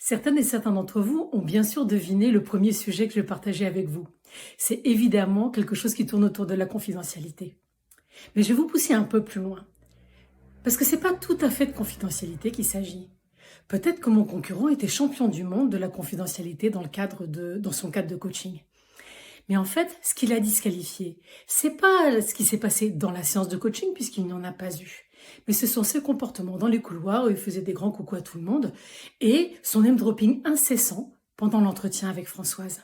Certaines et certains d'entre vous ont bien sûr deviné le premier sujet que je vais partager avec vous. C'est évidemment quelque chose qui tourne autour de la confidentialité. Mais je vais vous pousser un peu plus loin. Parce que c'est pas tout à fait de confidentialité qu'il s'agit. Peut-être que mon concurrent était champion du monde de la confidentialité dans son cadre de coaching. Mais en fait, ce qui l'a disqualifié, c'est pas ce qui s'est passé dans la séance de coaching puisqu'il n'y en a pas eu. Mais ce sont ses comportements dans les couloirs où il faisait des grands coucous à tout le monde et son name dropping incessant pendant l'entretien avec Françoise.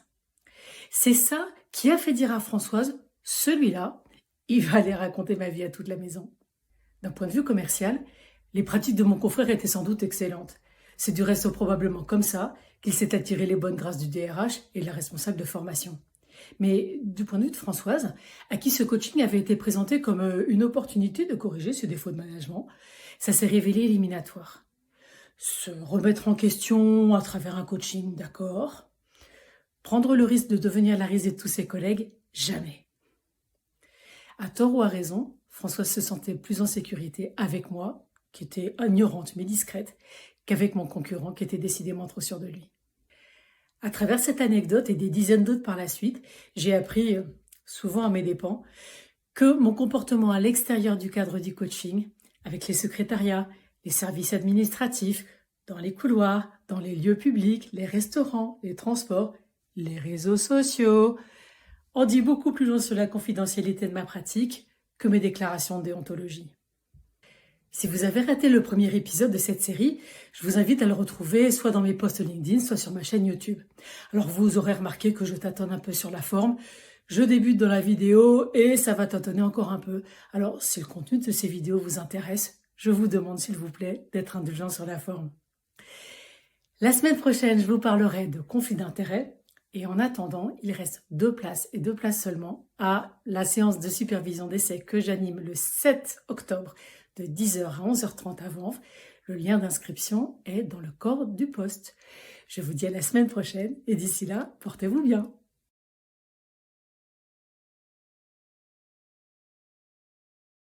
C'est ça qui a fait dire à Françoise, celui-là, il va aller raconter ma vie à toute la maison. D'un point de vue commercial, les pratiques de mon confrère étaient sans doute excellentes. C'est du reste probablement comme ça qu'il s'est attiré les bonnes grâces du DRH et de la responsable de formation. Mais du point de vue de Françoise, à qui ce coaching avait été présenté comme une opportunité de corriger ses défauts de management, ça s'est révélé éliminatoire. Se remettre en question à travers un coaching, d'accord. Prendre le risque de devenir la risée de tous ses collègues, jamais. À tort ou à raison, Françoise se sentait plus en sécurité avec moi, qui était ignorante mais discrète, qu'avec mon concurrent qui était décidément trop sûr de lui. À travers cette anecdote et des dizaines d'autres par la suite, j'ai appris, souvent à mes dépens, que mon comportement à l'extérieur du cadre du coaching, avec les secrétariats, les services administratifs, dans les couloirs, dans les lieux publics, les restaurants, les transports, les réseaux sociaux, en dit beaucoup plus long sur la confidentialité de ma pratique que mes déclarations de déontologie. Si vous avez raté le premier épisode de cette série, je vous invite à le retrouver soit dans mes posts LinkedIn, soit sur ma chaîne YouTube. Alors vous aurez remarqué que je tâtonne un peu sur la forme. Je débute dans la vidéo et ça va tâtonner encore un peu. Alors si le contenu de ces vidéos vous intéresse, je vous demande s'il vous plaît d'être indulgent sur la forme. La semaine prochaine, je vous parlerai de conflit d'intérêts. Et en attendant, il reste 2 places et 2 places seulement à la séance de supervision d'essai que j'anime le 7 octobre de 10h à 11h30 à Vanves. Le lien d'inscription est dans le corps du post. Je vous dis à la semaine prochaine et d'ici là, portez-vous bien.